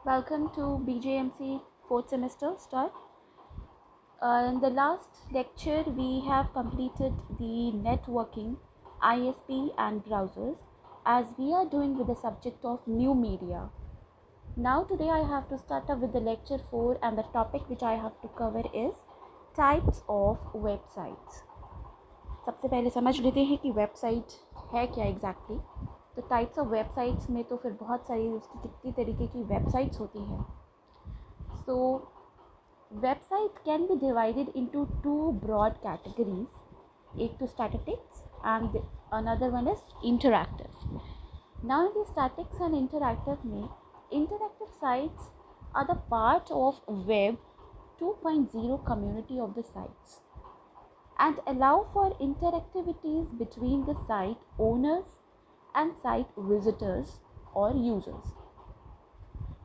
Welcome to BJMC 4th semester start. In the last lecture, we have completed the networking, ISP and browsers as we are doing with the subject of new media. Now today I have to start up with the lecture 4 and the topic which I have to cover is types of websites. सबसे पहले समझ लेते हैं कि website है क्या exactly. तो types of websites में तो फिर बहुत सारी उसकी कितनी तरीके की वेबसाइट्स होती हैं। सो website can be divided into two broad categories. एक तो statics and another one is interactive. Now in the statics and interactive में interactive sites are the part of web 2.0 community of the sites and allow for interactivities between the site owners and site visitors or users.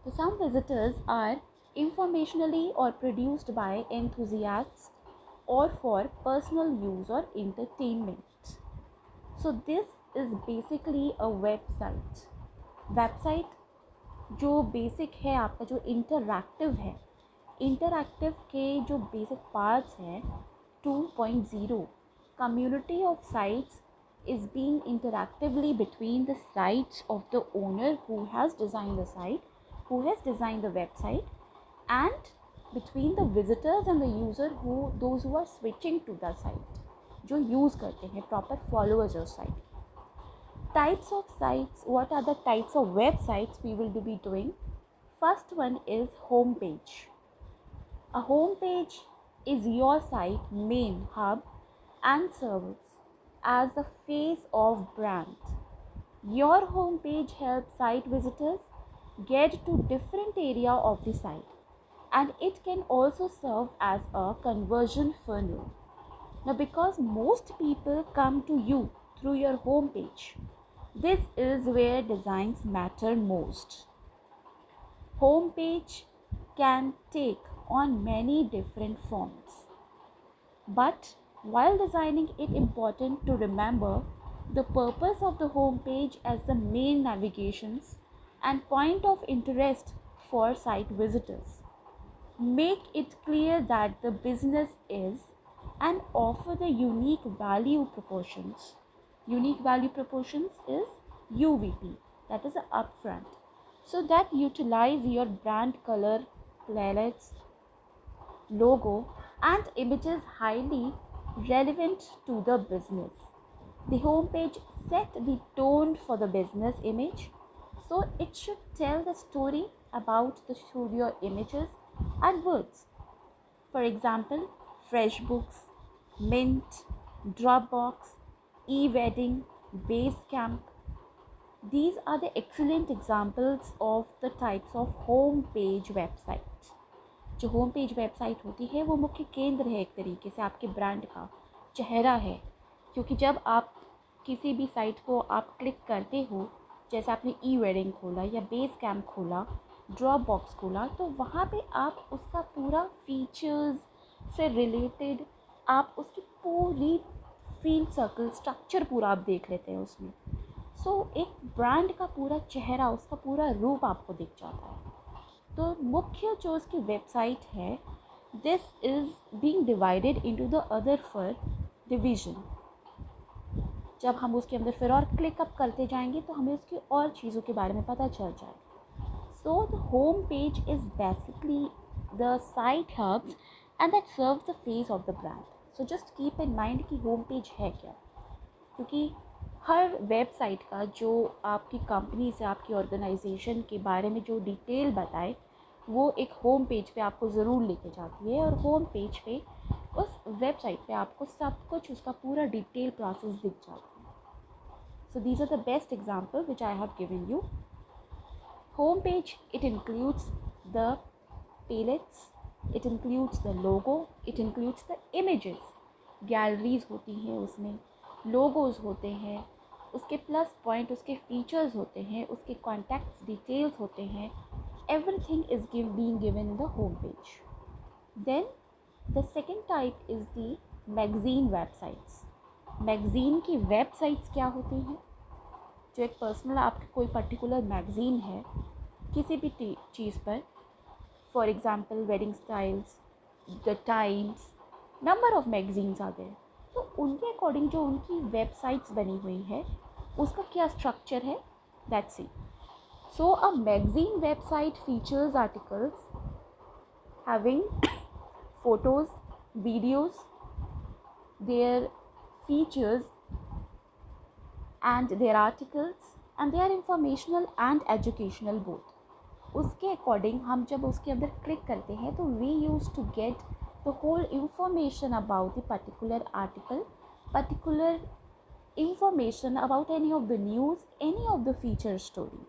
So some visitors are informationally or produced by enthusiasts or for personal use or entertainment. So this is basically a website. Website जो basic है आपका जो interactive है, interactive के जो basic parts हैं 2.0 community of sites is being interactively between the sites of the owner who has designed the site, who has designed the website, and between the visitors and the user who those who are switching to the site, जो use करते हैं proper followers of site. Types of sites, what are the types of websites we will be doing? First one is home page. A home page is your site main hub and serves as the face of brand. Your home page helps site visitors get to different area of the site, and it can also serve as a conversion funnel. Now because most people come to you through your home page, this is where designs matter most. Home page can take on many different forms. But while designing it, important to remember the purpose of the home page as the main navigations and point of interest for site visitors. Make it clear that the business is and offer the unique value proportions. Unique value proportions is UVP, that is upfront. So that utilize your brand color, palettes, logo and images highly relevant to the business. The homepage set the tone for the business image, so it should tell the story about the studio images and words. For example, FreshBooks, Mint, Dropbox, eWedding, Basecamp. These are the excellent examples of the types of home page websites. जो home page website होती है वो मुख्य केंद्र है, एक तरीके से आपके ब्रांड का चेहरा है, क्योंकि जब आप किसी भी साइट को आप क्लिक करते हो, जैसे आपने eWedding खोला या बेस कैम्प खोला, ड्रॉप बॉक्स खोला, तो वहाँ पे आप उसका पूरा फीचर्स से रिलेटेड आप उसकी पूरी फील्ड सर्कल स्ट्रक्चर पूरा आप देख लेते हैं उसमें। एक ब्रांड का पूरा चेहरा, उसका पूरा रूप आपको दिख जाता है। तो मुख्य जो उसकी वेबसाइट है, this is being divided into the other for division. जब हम उसके अंदर फिर और क्लिकअप करते जाएंगे तो हमें उसकी और चीज़ों के बारे में पता चल जाए। So the home page is basically the site hubs and that serve the face of the brand. So just keep in mind कि होम पेज है क्या, क्योंकि हर वेबसाइट का जो आपकी कंपनी से आपकी ऑर्गेनाइजेशन के बारे में जो डिटेल बताए वो एक होम पेज पे आपको ज़रूर लेके जाती है, और होम पेज पे उस वेबसाइट पे आपको सब कुछ उसका पूरा डिटेल प्रोसेस दिख जाता है। So these are the best example which I have given you. Home page, it includes the palettes, it includes the logo, it includes the images. Galleries होती हैं उसमें, लोगोज होते हैं, उसके प्लस पॉइंट, उसके फीचर्स होते हैं, उसके कॉन्टैक्ट डिटेल्स होते हैं। Everything is being given in the home page. Then the second type is the magazine websites. Magazine की वेबसाइट्स क्या होती हैं? जो एक पर्सनल आपकी कोई पर्टिकुलर मैगज़ीन है किसी भी चीज़ पर, for example wedding styles, the times, number of magazines आ गए, तो उनके अकॉर्डिंग जो उनकी वेबसाइट्स बनी हुई है उसका क्या स्ट्रक्चर है, that's see. So a magazine website features articles having photos, videos, their features and their articles and they are informational and educational both. उसके अकॉर्डिंग हम जब उसके अंदर क्लिक करते हैं तो we use to get the whole information about the particular article, particular information about any of the news, any of the feature story.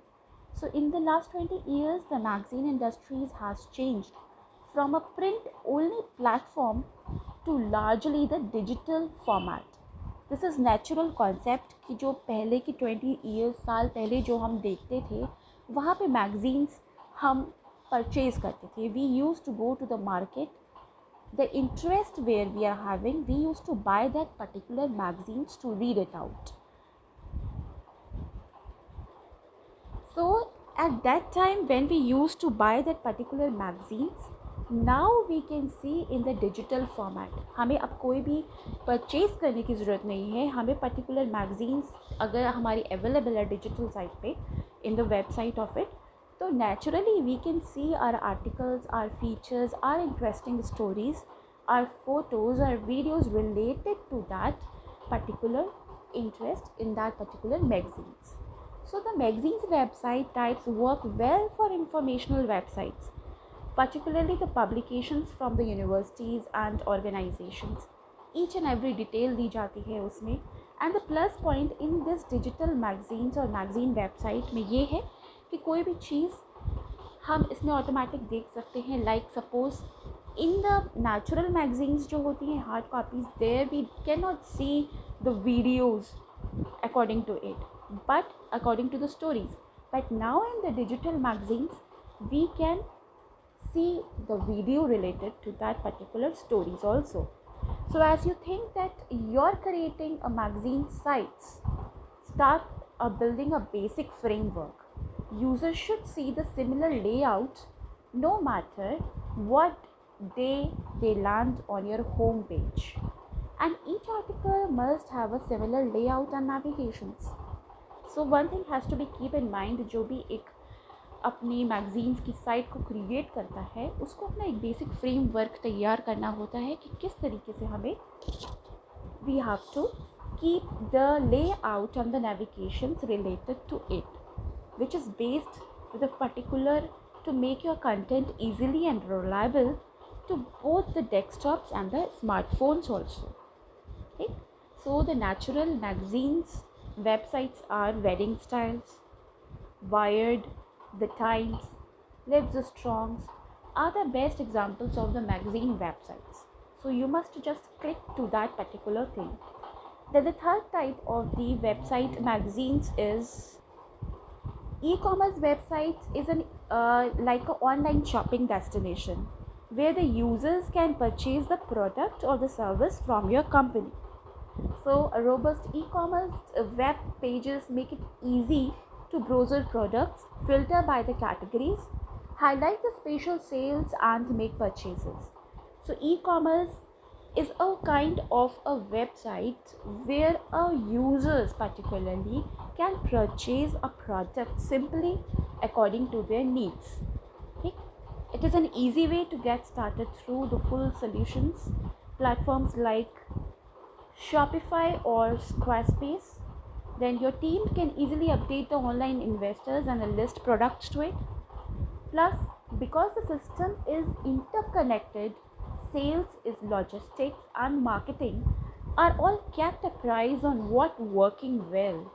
So in the last 20 years, the magazine industries has changed from a print only platform to largely the digital format. This is natural concept कि जो पहले की 20 years साल पहले जो हम देखते थे वहाँ पे मैगज़ीन्स हम परचेज़ करते थे. We use to go to the market, the interest where we are having, we used to buy that particular magazines to read it out. So at that time when we used to buy that particular magazines, now we can see in the digital format. हमें अब कोई भी purchase करने की ज़रूरत नहीं है. हमें particular magazines अगर हमारी अवेलेबल है डिजिटल साइट पे in the website of it, so naturally we can see our articles, our features, our interesting stories, our photos, our videos related to that particular interest in that particular magazines. So the magazines website types work well for informational websites, particularly the publications from the universities and organizations. Each and every detail दी जाती है उसमें. And the plus point in this digital magazines और magazine website में ये है कि कोई भी चीज़ हम इसमें ऑटोमेटिक देख सकते हैं. Like suppose in the natural magazines जो होती हैं hard copies, there we can not see the videos according to it but according to the stories. But now in the digital magazines we can see the video related to that particular stories also. So as you think that you're creating a magazine sites, start building a basic framework. Users should see the similar layout no matter what day they land on your home page, and each article must have a similar layout and navigations. So one thing has to be keep in mind, जो भी एक अपनी magazines की site को create करता है उसको अपना एक बेसिक फ्रेमवर्क तैयार करना होता है कि किस तरीके से हमें we have to keep the layout and the navigations related to it which is based with a particular to make your content easily and reliable to both the desktops and the smartphones also. Okay? So the natural magazines websites are Wedding Styles, Wired, The Times, Lives Strongs are the best examples of the magazine websites. So you must just click to that particular thing. Then the third type of the website magazines is e-commerce websites. Is an like an online shopping destination where the users can purchase the product or the service from your company. So a robust e-commerce web pages make it easy to browse products, filter by the categories, highlight the special sales and make purchases. So e-commerce is a kind of a website where a users particularly can purchase a product simply according to their needs. Okay? It is an easy way to get started through the full solutions platforms like Shopify or Squarespace. Then your team can easily update the online investors and list products to it. Plus, because the system is interconnected, sales is logistics and marketing are all kept apprised on what working well.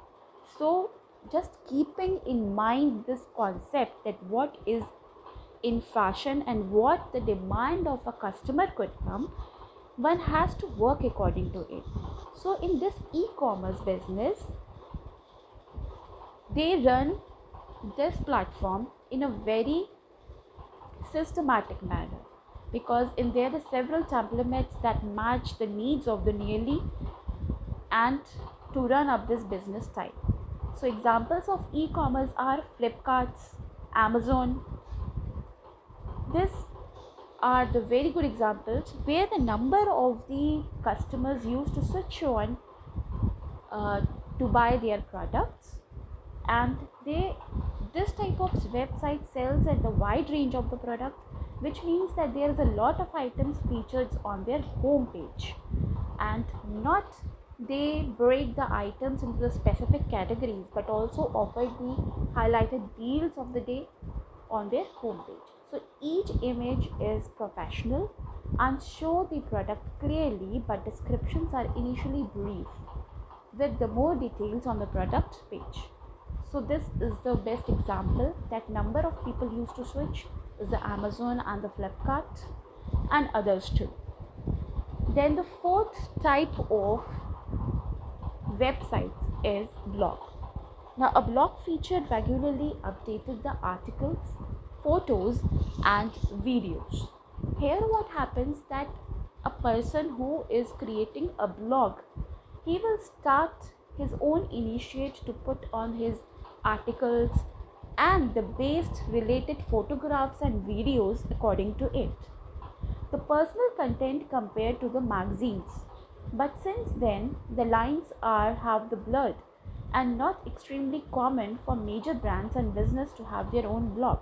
So just keeping in mind this concept that what is in fashion and what the demand of a customer could come, one has to work according to it. So in this e-commerce business, they run this platform in a very systematic manner because in there are several templates that match the needs of the nearly and to run up this business type. So examples of e-commerce are Flipkarts, Amazon. These are the very good examples where the number of the customers used to switch on to buy their products, and this type of website sells at the wide range of the product, which means that there is a lot of items featured on their home page, and not they break the items into the specific categories but also offer the highlighted deals of the day on their home page. So each image is professional and show the product clearly, but descriptions are initially brief with the more details on the product page. So this is the best example that number of people used to switch is the Amazon and the Flipkart and others too. Then the fourth type of websites is blog. Now a blog feature regularly updated the articles, photos and videos. Here what happens that a person who is creating a blog, he will start his own initiate to put on his articles and the based related photographs and videos according to it. The personal content compared to the magazines. But since then, the lines have the blurred and not extremely common for major brands and business to have their own blog.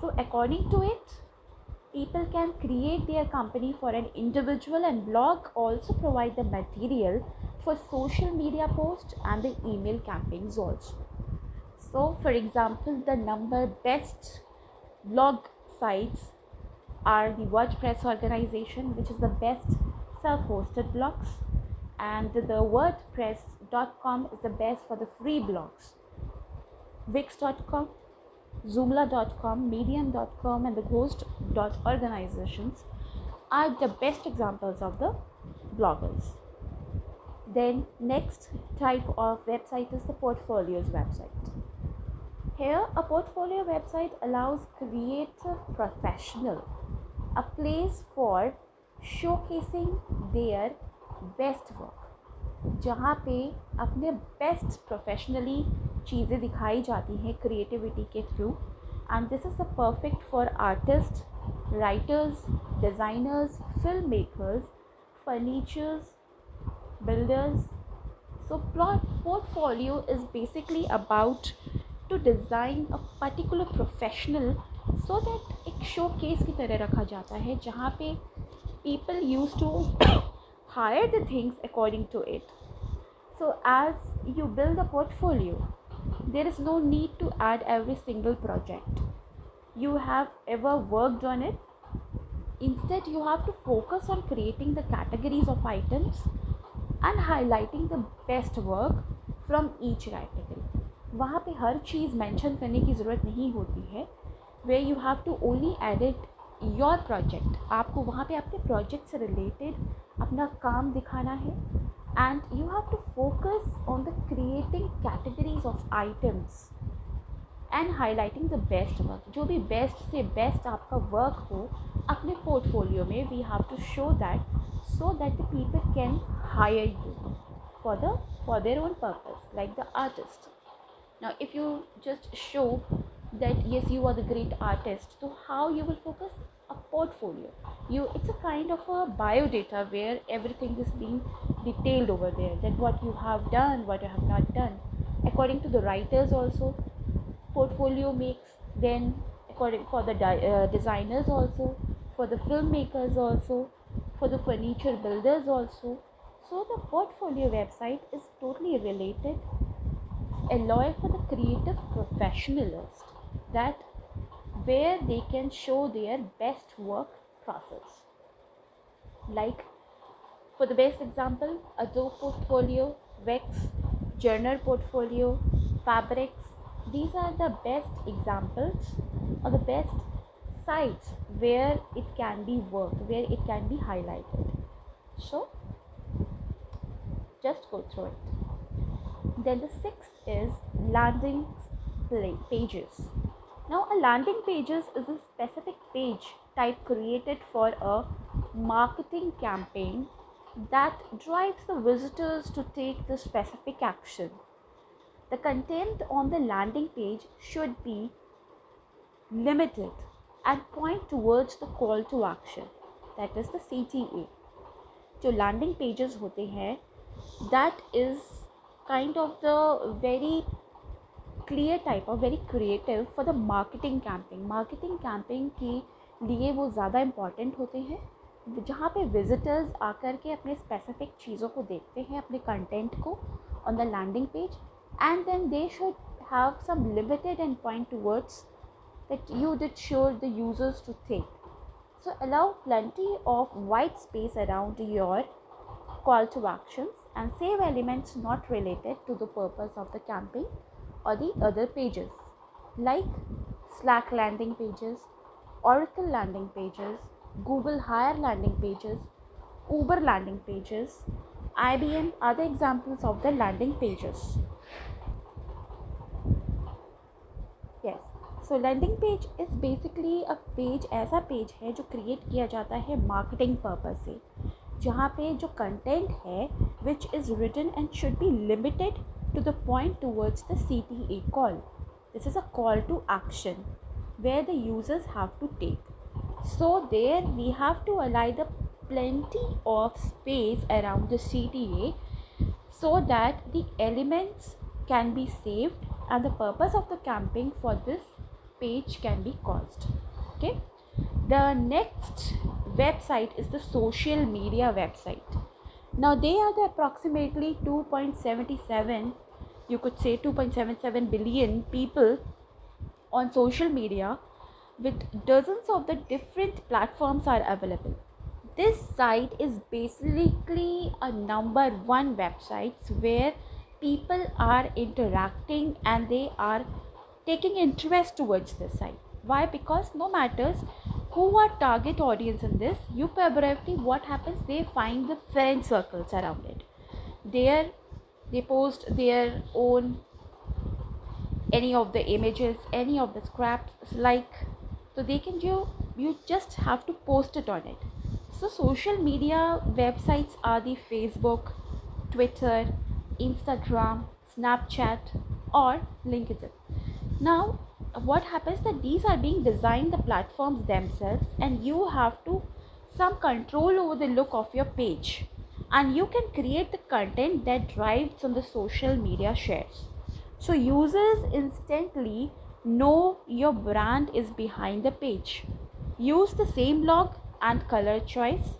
So according to it, people can create their company for an individual, and blog also provide the material for social media posts and the email campaigns also. So for example, the number best blog sites are the WordPress organization, which is the best self-hosted blogs, and the wordpress.com is the best for the free blogs. Wix.com, Zoomla.com, Medium.com and the Ghost.organizations are the best examples of the bloggers. Then next type of website is the portfolios website. Here a portfolio website allows creative professional a place for showcasing their best work, जहाँ पे अपने best professionally चीज़ें दिखाई जाती हैं creativity के through, and this is a perfect for artist, writers, designers, film makers, furnitures, builders. So portfolio is basically about to design a particular professional so that एक showcase की तरह रखा जाता है जहाँ पे people used to hire the things according to it. So as you build a portfolio, there is no need to add every single project you have ever worked on it. Instead, you have to focus on creating the categories of items and highlighting the best work from each category. वहाँ पे हर चीज़ mention करने की ज़रूरत नहीं होती है, where you have to only edit your project. आपको वहाँ पे अपने प्रोजेक्ट से रिलेटेड अपना काम दिखाना है, and you have to focus on the creating categories of items and highlighting the best work. जो भी बेस्ट से बेस्ट आपका वर्क हो अपने पोर्टफोलियो में, we have to show that so that the people can hire you for their own purpose, like the artist. Now if you just show that yes, you are the great artist, so how you will focus a portfolio? It's a kind of a biodata where everything is being detailed over there, that what you have done, what you have not done. According to the writers also, portfolio makes, then according for the designers also, for the filmmakers also, for the furniture builders also. So the portfolio website is totally related, alloy for the creative professionalist, that where they can show their best work process. Like for the best example, Adobe Portfolio, Wix, Journal Portfolio, Fabrics. These are the best examples or the best sites where it can be worked, where it can be highlighted. So just go through it. Then the sixth is landing pages. Now a landing pages is a specific page type created for a marketing campaign that drives the visitors to take the specific action. The content on the landing page should be limited and point towards the call to action, that is the CTA. जो landing pages होते हैं, that is kind of the very clear type or very creative for the marketing campaign के लिए वो ज़्यादा important होते हैं, जहाँ पे visitors आकर के अपने specific चीज़ों को देखते हैं, अपने content को on the landing page, and then they should have some limited and point towards that you did show the users to think. So allow plenty of white space around your call to actions and save elements not related to the purpose of the campaign or the other pages, like Slack landing pages, Oracle landing pages, Google Hire landing pages, Uber landing pages, IBM are the examples of the landing pages. Yes. So landing page is basically a page, ऐसा page है जो create किया जाता है marketing purpose से, जहाँ पे जो कंटेंट है which is written and should be limited to the point towards the CTA call. This is a call to action where the users have to take. So there we have to allow the plenty of space around the CTA so that the elements can be saved and the purpose of the campaign for this page can be caused. Okay, the next website is the social media website. Now they are the approximately 2.77, you could say 2.77 billion people on social media, with dozens of the different platforms are available. This site is basically a number one website where people are interacting and they are taking interest towards this site. Why? Because no matters who are target audience in this, probably what happens, they find the friend circles around it. There they post their own, any of the images, any of the scraps, like, so they can do, you just have to post it on it. So social media websites are the Facebook, Twitter, Instagram, Snapchat or LinkedIn. Now what happens that these are being designed, the platforms themselves, and you have to some control over the look of your page, and you can create the content that drives on the social media shares. So users instantly know your brand is behind the page. Use the same log and color choice.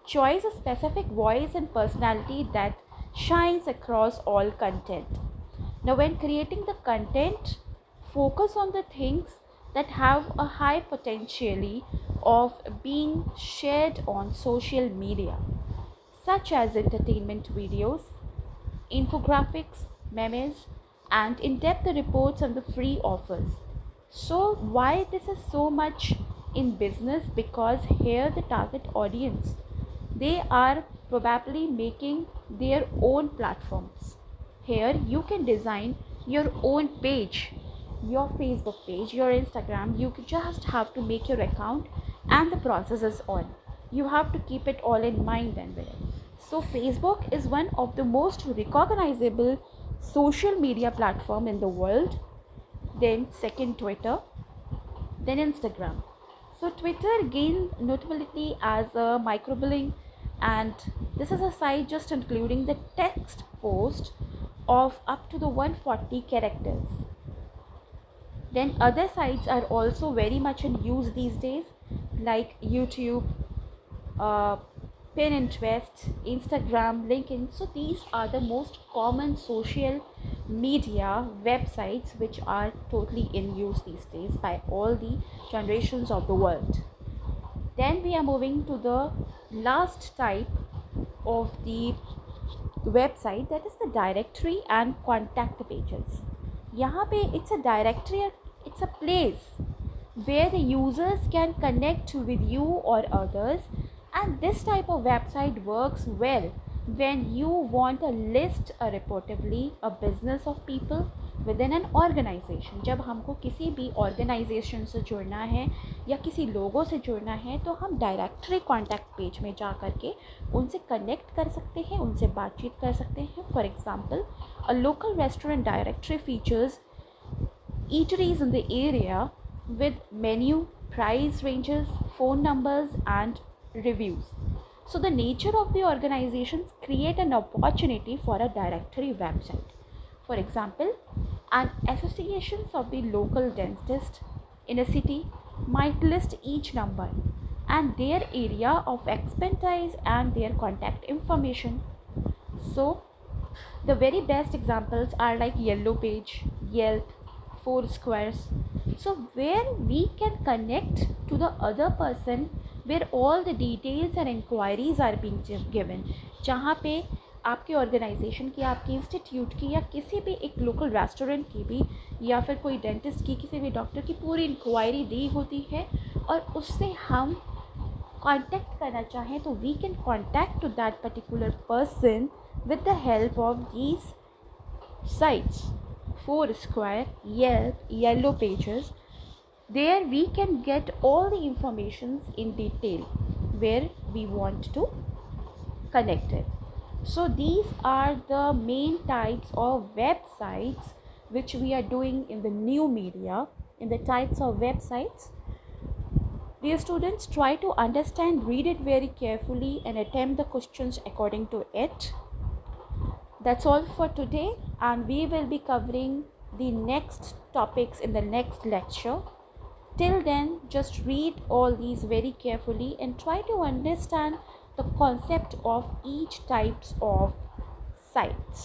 Choose a specific voice and personality that shines across all content. Now when creating the content, focus on the things that have a high potential of being shared on social media, such as entertainment videos, infographics, memes, and in-depth reports on the free offers. So why this is so much in business? Because here the target audience, they are probably making their own platforms. Here you can design your own page, your Facebook page, your Instagram. You just have to make your account and the process is on. You have to keep it all in mind and with it. So Facebook is one of the most recognizable social media platform in the world. Then second Twitter, then Instagram. So Twitter gained notability as a microblogging, and this is a site just including the text post of up to the 140 characters. Then other sites are also very much in use these days, like YouTube, Pinterest, Instagram, LinkedIn. So these are the most common social media websites which are totally in use these days by all the generations of the world. Then we are moving to the last type of the website, that is the directory and contact pages. यहाँ पे it's a directory, it's a place where the users can connect with you or others, and this type of website works well when you want a list, reportedly a business of people within an organization. जब हमको किसी भी organisation से जुड़ना है या किसी लोगों से जुड़ना है तो हम डायरेक्टरी कॉन्टैक्ट पेज में जा कर के उनसे कनेक्ट कर सकते हैं, उनसे बातचीत कर सकते हैं। For example, a local restaurant directory features eateries in the area with menu, price ranges, phone numbers and reviews. So the nature of the organizations create an opportunity for a directory website. For example, an associations of the local dentist in a city might list each number and their area of expertise and their contact information. So the very best examples are like Yellow Page, Yelp, Foursquares. So where we can connect to the other person, where all the details and inquiries are being given. जहाँ पे आपके organisation की, आपके institute की या किसी भी एक लोकल रेस्टोरेंट की भी या फिर कोई डेंटिस्ट की, किसी भी डॉक्टर की पूरी इंक्वायरी दी होती है और उससे हम कांटेक्ट करना चाहें तो we can contact to that particular person with the help of these sites, Foursquare, Yelp, Yellow Pages. There we can get all the informations in detail where we want to connect it. So these are the main types of websites which we are doing in the new media, in the types of websites. Dear students, try to understand, read it very carefully and attempt the questions according to it. That's all for today, and we will be covering the next topics in the next lecture. Till then, just read all these very carefully and try to understand the concept of each types of sites.